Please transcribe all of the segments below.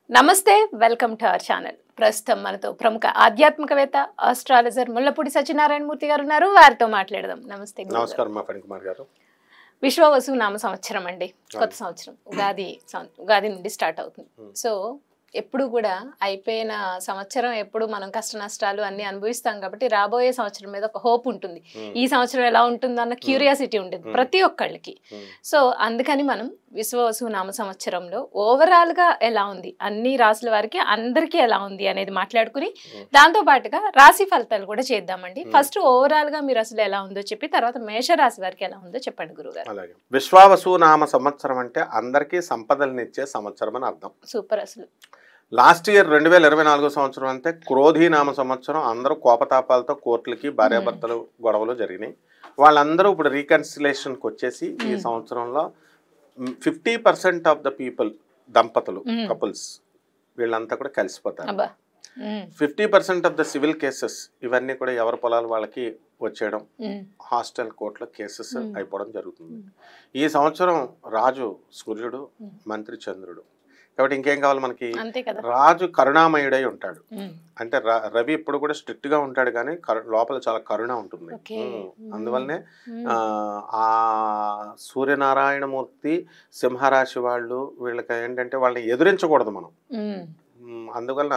నమస్తే welcome to our channel. ప్రస్తుతం మనతో ప్రముఖ ఆధ్యాత్మికవేత్త ఆస్ట్రాలజర్ ముల్లపూడి సత్యనారాయణ మూర్తి గారు ఉన్నారు. వారితో మాట్లాడదాం. నమస్తే. నమస్కారం మా ఫణి కుమార్ గారు. విశ్వవసు నామ సంవత్సరం అండి, కొత్త సంవత్సరం ఉగాది నుండి స్టార్ట్ అవుతుంది. సో ఎప్పుడు కూడా అయిపోయిన సంవత్సరం ఎప్పుడు మనం కష్ట నష్టాలు అన్ని అనుభవిస్తాం కాబట్టి రాబోయే సంవత్సరం మీద ఒక హోప్ ఉంటుంది. ఈ సంవత్సరం ఎలా ఉంటుందో అన్న క్యూరియాసిటీ ఉంటుంది ప్రతి ఒక్కళ్ళకి. సో అందుకని మనం విశ్వవసు నామ సంవత్సరంలో ఓవరాల్ గా ఎలా ఉంది, అన్ని రాసుల వారికి అందరికీ ఎలా ఉంది అనేది మాట్లాడుకుని దాంతో పాటుగా రాశి ఫలితాలు కూడా చేద్దామండి. ఫస్ట్ ఓవరాల్ గా మీరు అసలు ఎలా ఉందో చెప్పి తర్వాత మేషరాశి వారికి ఎలా ఉందో చెప్పండి గురుగారు. అలాగే విశ్వవసు నామ సంవత్సరం అంటే అందరికీ సంపదలనిచ్చే సంవత్సరం అని అర్థం. సూపర్. అసలు లాస్ట్ ఇయర్ 2024 సంవత్సరం అంటే క్రోధి నామ సంవత్సరం. అందరూ కోపతాపాలతో కోర్టులకి భార్యాభర్తలు గొడవలు జరిగినాయి. వాళ్ళందరూ ఇప్పుడు రీకన్సిలేషన్కి వచ్చేసి ఈ సంవత్సరంలో 50% ఆఫ్ ద పీపుల్, దంపతులు, కపుల్స్ వీళ్ళంతా కూడా కలిసిపోతారు. 50% ఆఫ్ ద సివిల్ కేసెస్ ఇవన్నీ కూడా ఎవరి పొలాలు వాళ్ళకి వచ్చేయడం, హాస్టల్ కోర్టులో కేసెస్ అయిపోవడం జరుగుతుంది. ఈ సంవత్సరం రాజు సూర్యుడు, మంత్రి చంద్రుడు. కాబట్టి ఇంకేం కావాలి మనకి? రాజు కరుణామయుడై ఉంటాడు. అంటే రవి ఇప్పుడు కూడా స్ట్రిక్ట్ గా ఉంటాడు కానీ లోపల చాలా కరుణ ఉంటుంది. అందువల్లనే ఆ సూర్యనారాయణమూర్తి సింహరాశి వాళ్ళు, వీళ్ళకి ఏంటంటే వాళ్ళని ఎదురించకూడదు మనం. అందువలన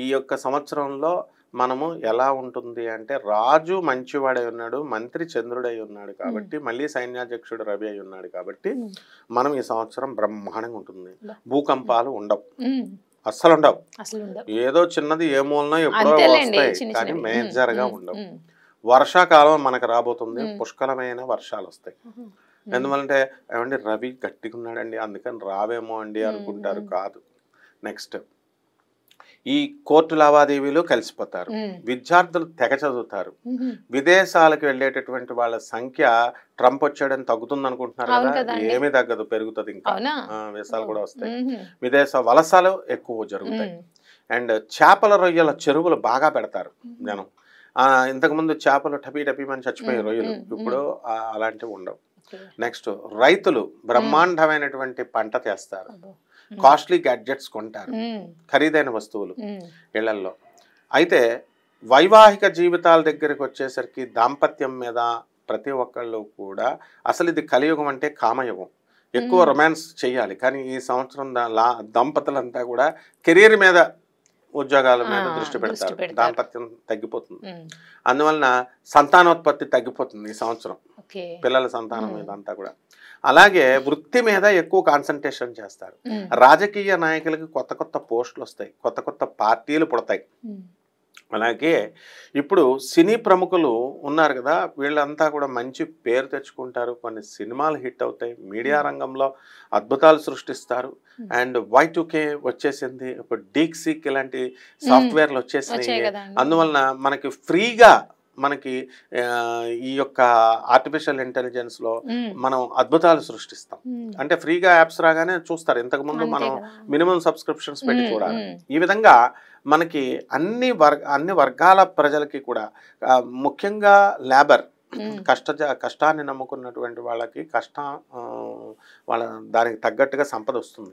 ఈ యొక్క సంవత్సరంలో మనము ఎలా ఉంటుంది అంటే రాజు మంచివాడై ఉన్నాడు, మంత్రి చంద్రుడై ఉన్నాడు కాబట్టి, మళ్ళీ సైన్యాధ్యక్షుడు రవి అయి ఉన్నాడు కాబట్టి మనం ఈ సంవత్సరం బ్రహ్మాండంగా ఉంటుంది. భూకంపాలు ఉండవు, అస్సలు ఉండవు. ఏదో చిన్నది ఏ మూలనో ఎప్పుడో వస్తాయి కానీ మేజర్ గా ఉండవు. వర్షాకాలం మనకు రాబోతుంది, పుష్కలమైన వర్షాలు వస్తాయి. ఎందువల్లంటే ఏమండి రవి గట్టిగా ఉన్నాడండి అందుకని రావేమో అండి అనుకుంటారు, కాదు. నెక్స్ట్ ఈ కోర్టు లావాదేవీలు కలిసిపోతారు. విద్యార్థులు తెగ చదువుతారు. విదేశాలకు వెళ్ళేటటువంటి వాళ్ళ సంఖ్య ట్రంప్ వచ్చాడని తగ్గుతుంది అనుకుంటున్నారు కదా, ఏమీ తగ్గదు, పెరుగుతుంది. ఇంకా వీసాలు కూడా వస్తాయి. విదేశ వలసలు ఎక్కువ జరుగుతాయి. అండ్ చేపల రొయ్యల చెరువులు బాగా పెడతారు జనం. ఇంతకుముందు చేపలు టపీ టపీమని చచ్చిపోయే రొయ్యలు, ఇప్పుడు అలాంటివి ఉండవు. నెక్స్ట్ రైతులు బ్రహ్మాండమైనటువంటి పంట చేస్తారు, కాస్ట్లీ గ్యాడ్జెట్స్ కొంటారు, ఖరీదైన వస్తువులు ఇళ్లల్లో. అయితే వైవాహిక జీవితాల దగ్గరికి వచ్చేసరికి దాంపత్యం మీద ప్రతి ఒక్కళ్ళు కూడా అసలు ఇది కలియుగం అంటే కామయుగం. ఎక్కువ రొమాన్స్ చేయాలి కానీ ఈ సంవత్సరం దంపతులంతా కూడా కెరీర్ మీద, ఉద్యోగాల మీద దృష్టి పెడతారు. దాంపత్యం తగ్గిపోతుంది. అందువలన సంతానోత్పత్తి తగ్గిపోతుంది ఈ సంవత్సరం, పిల్లల సంతానం మీద అంతా కూడా. అలాగే వృత్తి మీద ఎక్కువ కాన్సన్ట్రేషన్ చేస్తారు. రాజకీయ నాయకులకి కొత్త కొత్త పోస్టులు వస్తాయి, కొత్త కొత్త పార్టీలు పుడతాయి. అలాగే ఇప్పుడు సినీ ప్రముఖులు ఉన్నారు కదా, వీళ్ళంతా కూడా మంచి పేరు తెచ్చుకుంటారు. కొన్ని సినిమాలు హిట్ అవుతాయి, మీడియా రంగంలో అద్భుతాలు సృష్టిస్తారు. అండ్ Y2K వచ్చేసింది, ఇప్పుడు డీక్సీక్ ఇలాంటి సాఫ్ట్వేర్లు వచ్చేసినాయి. అందువలన మనకి ఫ్రీగా మనకి ఈ యొక్క ఆర్టిఫిషియల్ ఇంటెలిజెన్స్ లో మనం అద్భుతాలు సృష్టిస్తాం. అంటే ఫ్రీగా యాప్స్ రాగానే చూస్తారు. ఇంతకుముందు మనం మినిమం సబ్స్క్రిప్షన్స్ పెట్టి చూడాలి. ఈ విధంగా మనకి అన్ని వర్గాల ప్రజలకి కూడా, ముఖ్యంగా లేబర్, కష్టాన్ని నమ్ముకున్నటువంటి వాళ్ళకి వాళ్ళ దానికి తగ్గట్టుగా సంపద వస్తుంది,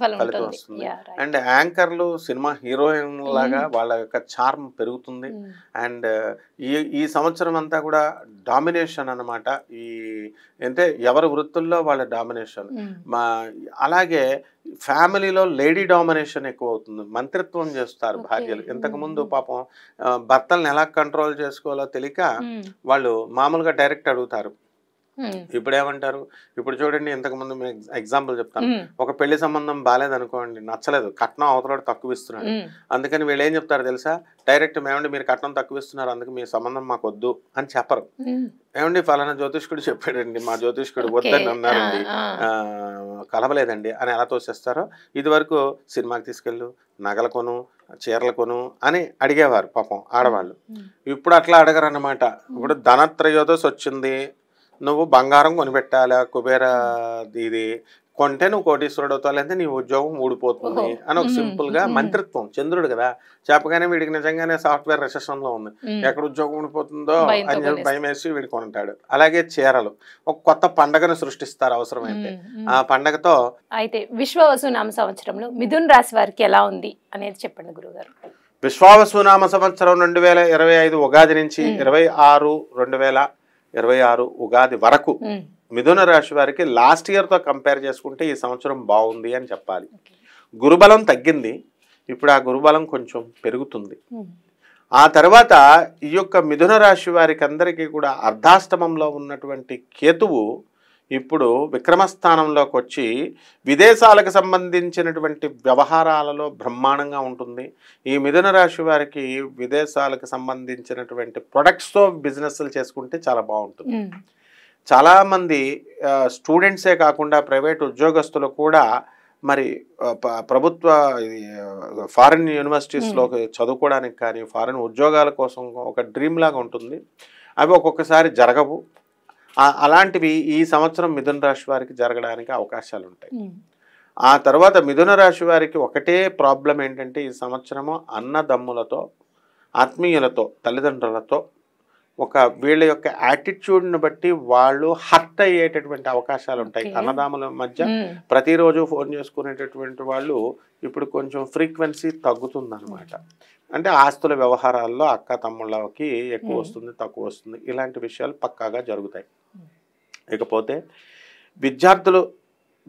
ఫలితం వస్తుంది. అండ్ యాంకర్లు, సినిమా హీరోయిన్ లాగా వాళ్ళ యొక్క చార్మ్ పెరుగుతుంది. అండ్ ఈ సంవత్సరం అంతా కూడా డామినేషన్ అన్నమాట. అంటే ఎవరి వృత్తుల్లో వాళ్ళ డామినేషన్. అలాగే ఫ్యామిలీలో లేడీ డామినేషన్ ఎక్కువ అవుతుంది. మంత్రిత్వం చేస్తారు భార్యలు. ఇంతకుముందు పాపం భర్తలను ఎలా కంట్రోల్ చేసుకోవాలో తెలియక వాళ్ళు మామూలుగా డైరెక్ట్ అడుగుతారు. ఇప్పుడు ఏమంటారు? ఇప్పుడు చూడండి, ఇంతకుముందు ఎగ్జాంపుల్ చెప్తాను. ఒక పెళ్లి సంబంధం బాగాలేదనుకోండి, నచ్చలేదు, కట్నం అవతల తక్కువ ఇస్తున్నాడు. అందుకని వీళ్ళు ఏం చెప్తారు తెలుసా? డైరెక్ట్ ఏమండి మీరు కట్నం తక్కువ ఇస్తున్నారు, అందుకు మీ సంబంధం మాకు వద్దు అని చెప్పరు. ఏమండి ఫలానా జ్యోతిష్కుడు చెప్పాడండి, మా జ్యోతిష్కుడు వద్దని అన్నారండి, కలవలేదండి అని ఎలా తోసేస్తారో. ఇది వరకు సినిమాకి తీసుకెళ్ళు, నగల కొను, చీరలు కొను అని అడిగేవారు పాపం ఆడవాళ్ళు. ఇప్పుడు అట్లా అడగరు అన్నమాట. ఇప్పుడు ధనత్రయోదశి వచ్చింది, నువ్వు బంగారం కొనిపెట్టాలా, కుబేర ఇది కొంటే నువ్వు కోటీశ్వరుడు అవుతావు, లేదా నీ ఉద్యోగం ఊడిపోతుంది అని ఒక సింపుల్ గా మంత్రిత్వం. చంద్రుడు కదా, చెప్పగానే వీడికి నిజంగానే సాఫ్ట్వేర్ రెసెషన్ లో ఉంది, ఎక్కడ ఉద్యోగం ఊడిపోతుందో అని చెప్పి భయం వేసి వీడు కొంటాడు. అలాగే చీరలు ఒక కొత్త పండగను సృష్టిస్తారు అవసరమైతే. ఆ పండగతో అయితే విశ్వవసునామ సంవత్సరంలో మిథున్ రాశి వారికి ఎలా ఉంది అనేది చెప్పండి గురుగారు. విశ్వావసునామ సంవత్సరం 2025 ఉగాది నుంచి 26/2026 ఉగాది వరకు మిథున రాశి వారికి లాస్ట్ ఇయర్ తో కంపేర్ చేసుకుంటే ఈ సంవత్సరం బాగుంది అని చెప్పాలి. గురుబలం తగ్గింది, ఇప్పుడు ఆ గురుబలం కొంచెం పెరుగుతుంది. ఆ తర్వాత ఈ యొక్క మిథున రాశి వారికి అందరికీ కూడా అర్ధాష్టమంలో ఉన్నటువంటి కేతువు ఇప్పుడు విక్రమస్థానంలోకి వచ్చి విదేశాలకు సంబంధించినటువంటి వ్యవహారాలలో బ్రహ్మాండంగా ఉంటుంది. ఈ మిథున రాశి వారికి విదేశాలకు సంబంధించినటువంటి ప్రొడక్ట్స్తో బిజినెస్లు చేసుకుంటే చాలా బాగుంటుంది. చాలామంది స్టూడెంట్సే కాకుండా ప్రైవేట్ ఉద్యోగస్తులు కూడా మరి ప్రభుత్వ ఫారిన్ యూనివర్సిటీస్లోకి చదువుకోవడానికి కానీ ఫారిన్ ఉద్యోగాల కోసం ఒక డ్రీమ్ లాగా ఉంటుంది. అవి ఒక్కొక్కసారి జరగవు. అలాంటివి ఈ సంవత్సరం మిథున రాశి వారికి జరగడానికి అవకాశాలు ఉంటాయి. ఆ తర్వాత మిథున రాశి వారికి ఒకటే ప్రాబ్లం ఏంటంటే ఈ సంవత్సరము అన్నదమ్ములతో, ఆత్మీయులతో, తల్లిదండ్రులతో వీళ్ళ యొక్క యాటిట్యూడ్ని బట్టి వాళ్ళు హర్ట్ అయ్యేటటువంటి అవకాశాలు ఉంటాయి. అన్నదమ్ముల మధ్య ప్రతిరోజు ఫోన్ చేసుకునేటటువంటి వాళ్ళు ఇప్పుడు కొంచెం ఫ్రీక్వెన్సీ తగ్గుతుందన్నమాట. అంటే ఆస్తుల వ్యవహారాల్లో అక్క తమ్ముళ్ళకి ఎక్కువ వస్తుంది, తక్కువ వస్తుంది, ఇలాంటి విషయాలు పక్కాగా జరుగుతాయి. ఇకపోతే విద్యార్థులు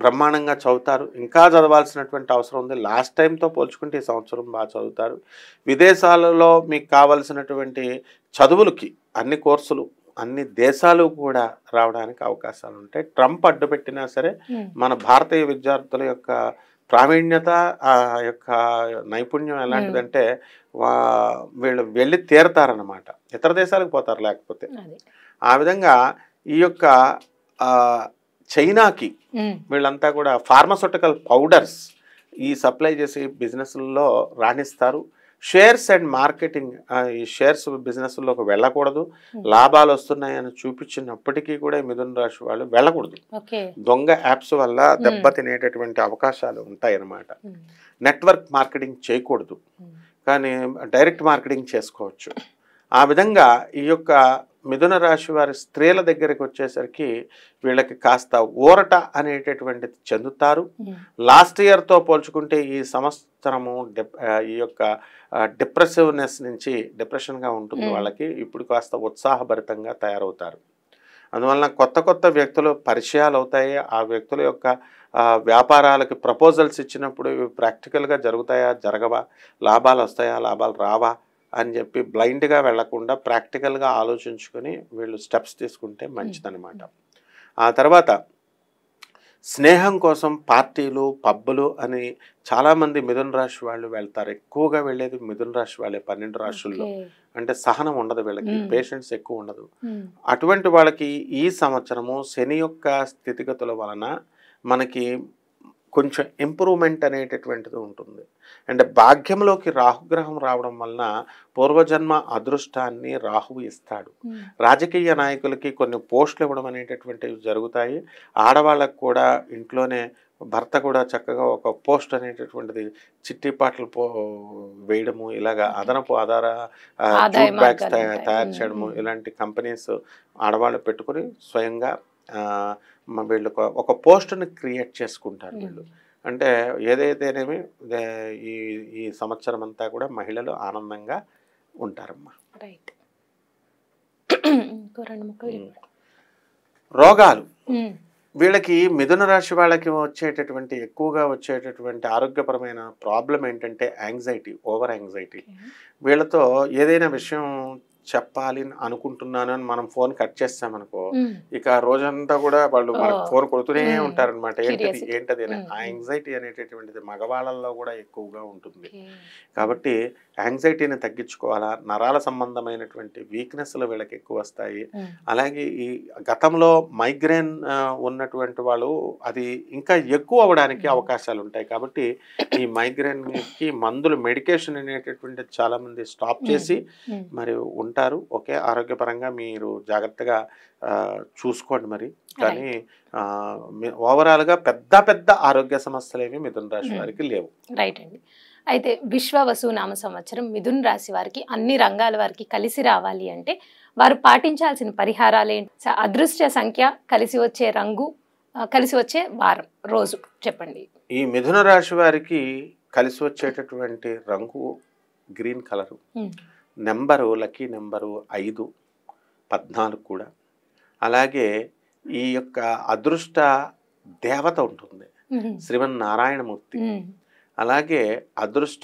బ్రహ్మాండంగా చదువుతారు, ఇంకా చదవాల్సినటువంటి అవసరం ఉంది. లాస్ట్ టైంతో పోల్చుకుంటే ఈ సంవత్సరం బాగా చదువుతారు. విదేశాలలో మీకు కావలసినటువంటి చదువులకి అన్ని కోర్సులు, అన్ని దేశాలు కూడా రావడానికి అవకాశాలు ఉంటాయి. ట్రంప్ అడ్డుపెట్టినా సరే మన భారతీయ విద్యార్థుల యొక్క ప్రావీణ్యత, ఆ యొక్క నైపుణ్యం ఎలాంటిదంటే వీళ్ళు వెళ్ళి తీరతారన్నమాట, ఇతర దేశాలకు పోతారు లేకపోతే. ఆ విధంగా ఈ యొక్క చైనాకి వీళ్ళంతా కూడా ఫార్మాస్యూటికల్ పౌడర్స్ ఈ సప్లై చేసి బిజినెస్లలో రాణిస్తారు. షేర్స్ అండ్ మార్కెటింగ్, ఈ షేర్స్ బిజినెస్లోకి వెళ్ళకూడదు. లాభాలు వస్తున్నాయని చూపించినప్పటికీ కూడా మిథున రాశి వాళ్ళు వెళ్ళకూడదు. దొంగ యాప్స్ వల్ల దెబ్బతినేటటువంటి అవకాశాలు ఉంటాయన్నమాట. నెట్వర్క్ మార్కెటింగ్ చేయకూడదు, కానీ డైరెక్ట్ మార్కెటింగ్ చేసుకోవచ్చు. ఆ విధంగా ఈ యొక్క మిథున రాశి వారి స్త్రీల దగ్గరికి వచ్చేసరికి వీళ్ళకి కాస్త ఊరట అనేటటువంటిది చెందుతారు. లాస్ట్ ఇయర్తో పోల్చుకుంటే ఈ సంవత్సరము ఈ యొక్క డిప్రెసివ్నెస్ నుంచి డిప్రెషన్గా ఉంటుంది వాళ్ళకి. ఇప్పుడు కాస్త ఉత్సాహభరితంగా తయారవుతారు. అందువలన కొత్త కొత్త వ్యక్తులు పరిచయాలు అవుతాయి. ఆ వ్యక్తుల యొక్క వ్యాపారాలకి ప్రపోజల్స్ ఇచ్చినప్పుడు ఇవి ప్రాక్టికల్గా జరుగుతాయా, జరగవా, లాభాలు వస్తాయా, లాభాలు రావా అని చెప్పి బ్లైండ్గా వెళ్లకుండా ప్రాక్టికల్గా ఆలోచించుకొని వీళ్ళు స్టెప్స్ తీసుకుంటే మంచిదన్నమాట. ఆ తర్వాత స్నేహం కోసం పార్టీలు, పబ్బులు అని చాలామంది మిథున రాశి వాళ్ళు వెళ్తారు. ఎక్కువగా వెళ్ళేది మిథున రాశి వాళ్ళే 12 రాశుల్లో. అంటే సహనం ఉండదు వీళ్ళకి, పేషెన్స్ ఎక్కువ ఉండదు. అటువంటి వాళ్ళకి ఈ సంవత్సరము శని యొక్క స్థితిగతుల వలన మనకి కొంచెం ఇంప్రూవ్మెంట్ అనేటటువంటిది ఉంటుంది. అంటే భాగ్యంలోకి రాహుగ్రహం రావడం వలన పూర్వజన్మ అదృష్టాన్ని రాహువు ఇస్తాడు. రాజకీయ నాయకులకి కొన్ని పోస్టులు ఇవ్వడం అనేటటువంటివి జరుగుతాయి. ఆడవాళ్ళకు కూడా ఇంట్లోనే భర్త కూడా చక్కగా ఒక పోస్ట్ అనేటటువంటిది చిట్టిపాటలు వేయడము, ఇలాగా అదనపు జూట్ బ్యాగ్స్ తయారు చేయడము, ఇలాంటి కంపెనీస్ ఆడవాళ్ళు పెట్టుకుని స్వయంగా వీళ్ళు ఒక పోస్ట్ని క్రియేట్ చేసుకుంటారు వీళ్ళు. అంటే ఏదైతేనేమి ఈ సంవత్సరం అంతా కూడా మహిళలు ఆనందంగా ఉంటారమ్మా. రోగాలు వీళ్ళకి మిథున రాశి వాళ్ళకి వచ్చేటటువంటి ఎక్కువగా వచ్చేటటువంటి ఆరోగ్యపరమైన ప్రాబ్లం ఏంటంటే యాంగ్జైటీ, ఓవర్ యాంగ్జైటీ. వీళ్ళతో ఏదైనా విషయం చెప్పాలి అనుకుంటున్నాను అని మనం ఫోన్ కట్ చేస్తామనుకో, ఇక రోజంతా కూడా వాళ్ళు మనకు ఫోన్ కొడుతూనే ఉంటారనమాట. ఏంటది అని. ఆ యాంగ్జైటీ అనేటటువంటిది మగవాళ్ళల్లో కూడా ఎక్కువగా ఉంటుంది. కాబట్టి యాంగ్జైటీని తగ్గించుకోవాలా. నరాల సంబంధమైనటువంటి వీక్నెస్లు వీళ్ళకి ఎక్కువ వస్తాయి. అలాగే ఈ గతంలో మైగ్రేన్ ఉన్నటువంటి వాళ్ళు అది ఇంకా ఎక్కువ అవ్వడానికి అవకాశాలు ఉంటాయి. కాబట్టి ఈ మైగ్రేన్కి మందులు, మెడికేషన్ అనేటటువంటిది చాలా మంది స్టాప్ చేసి మరి ఉంటారు. ఉంటారు. ఓకే, ఆరోగ్యపరంగా మీరు జాగ్రత్తగా చూసుకోండి మరి. కానీ ఓవరాల్గా పెద్ద పెద్ద ఆరోగ్య సమస్యలు ఏమి మిథున రాశి వారికి లేవు. రైట్ అండి. అయితే విశ్వవసు నామ సంవత్సరం మిథున రాశి వారికి అన్ని రంగాల వారికి కలిసి రావాలి అంటే వారు పాటించాల్సిన పరిహారాలు ఏంటి? అదృష్ట సంఖ్య, కలిసి వచ్చే రంగు, కలిసి వచ్చే వారం, రోజు చెప్పండి. ఈ మిథున రాశి వారికి కలిసి వచ్చేటటువంటి రంగు green colour. Number, lucky number 5, 14 కూడా. అలాగే ఈ యొక్క అదృష్ట దేవత ఉంటుంది శ్రీమన్నారాయణమూర్తి. అలాగే అదృష్ట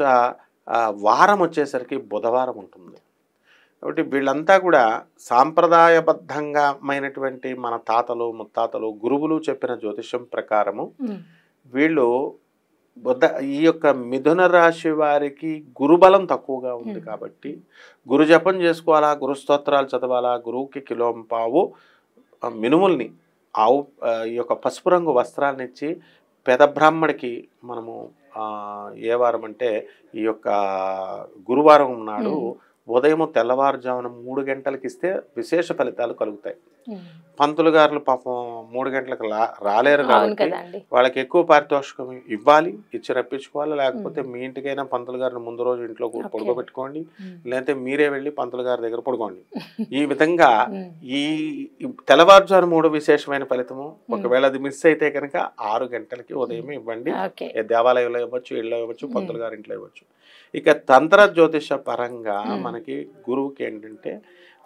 వారం వచ్చేసరికి బుధవారం ఉంటుంది. కాబట్టి వీళ్ళంతా కూడా సాంప్రదాయబద్ధంగామైనటువంటి మన తాతలు ముత్తాతలు గురువులు చెప్పిన జ్యోతిష్యం ప్రకారము వీళ్ళు ఈ యొక్క మిథున రాశి వారికి గురుబలం తక్కువగా ఉంది కాబట్టి గురు జపం చేసుకోవాలా, గురు స్తోత్రాలు చదవాలా, గురువుకి కిలోంపావు మినుముల్ని ఈ యొక్క పసుపు రంగు వస్త్రాలను ఇచ్చి పేద బ్రాహ్మడికి మనము ఏ వారం అంటే ఈ యొక్క గురువారం నాడు ఉదయం తెల్లవారుజామున 3 గంటలకి ఇస్తే విశేష ఫలితాలు కలుగుతాయి. పంతులు గారులు పాపం 3 గంటలకు రాలేరు కాబట్టి వాళ్ళకి ఎక్కువ పారితోషికం ఇవ్వాలి, ఇచ్చి రప్పించుకోవాలి. లేకపోతే మీ ఇంటికైనా పంతులు గారిని ముందు రోజు ఇంట్లో పడుకోబెట్టుకోండి, లేకపోతే మీరే వెళ్ళి పంతులు గారి దగ్గర పడుకోండి. ఈ విధంగా ఈ తెల్లవారుజాము 3 విశేషమైన ఫలితము. ఒకవేళ అది మిస్ అయితే కనుక 6 గంటలకి ఉదయం ఇవ్వండి. దేవాలయంలో ఇవ్వచ్చు, ఇళ్ళలో ఇవ్వచ్చు, పంతులు గారి ఇంట్లో ఇవ్వచ్చు. ఇక తంత్ర జ్యోతిష పరంగా మనకి గురువుకి ఏంటంటే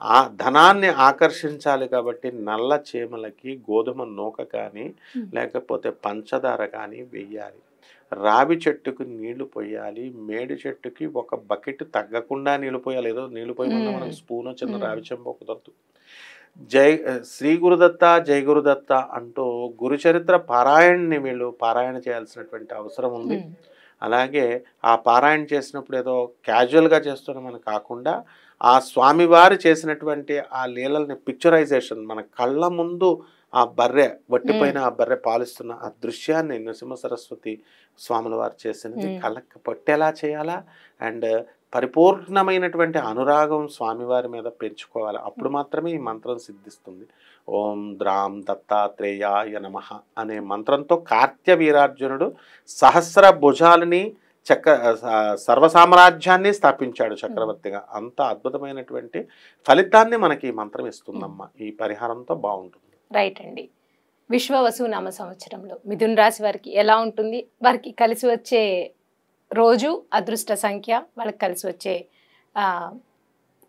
ఆ ధనాన్ని ఆకర్షించాలి కాబట్టి నల్ల చీమలకి గోధుమ నూక కానీ లేకపోతే పంచదార కానీ వెయ్యాలి. రావి చెట్టుకు నీళ్లు పోయాలి. మేడి చెట్టుకి ఒక బకెట్ తగ్గకుండా నీళ్లు పోయాలి. ఏదో నీళ్లు పోయమన్నా మనకు స్పూను చిన్న రావి చెంబ కుదరదు. శ్రీ గురుదత్త, జై గురుదత్త అంటూ గురుచరిత్ర పారాయణని వీళ్ళు పారాయణ చేయాల్సినటువంటి అవసరం ఉంది. అలాగే ఆ పారాయణ చేసినప్పుడు ఏదో క్యాజువల్గా చేస్తున్నామని కాకుండా ఆ స్వామివారు చేసినటువంటి ఆ లీలల్ని పిక్చరైజేషన్ మన కళ్ళ ముందు ఆ బర్రె వట్టిపోయిన ఆ బర్రె పాలిస్తున్న ఆ దృశ్యాన్ని నృసింహ సరస్వతి స్వాముల వారు చేసినది కళ్ళకి పట్టేలా చేయాలా. అండ్ పరిపూర్ణమైనటువంటి అనురాగం స్వామివారి మీద పెంచుకోవాలి. అప్పుడు మాత్రమే ఈ మంత్రం సిద్ధిస్తుంది. ఓం ద్రాం దత్తాత్రేయాయ నమః అనే మంత్రంతో కార్త్య వీరార్జునుడు సహస్ర భుజాలని సర్వసామ్రాజ్యాన్ని స్థాపించాడు చక్రవర్తిగా. అంత అద్భుతమైనటువంటి ఫలితాన్ని మనకి ఈ మంత్రం ఇస్తుందమ్మా. ఈ పరిహారంతో బాగుంటుంది. రైట్ అండి. విశ్వవసు నామ సంవత్సరంలో మిథున రాశి వారికి ఎలా ఉంటుంది, వారికి కలిసి వచ్చే రోజు, అదృష్ట సంఖ్య, వాళ్ళకి కలిసి వచ్చే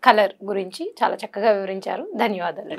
కలర్ గురించి చాలా చక్కగా వివరించారు. ధన్యవాదాలు.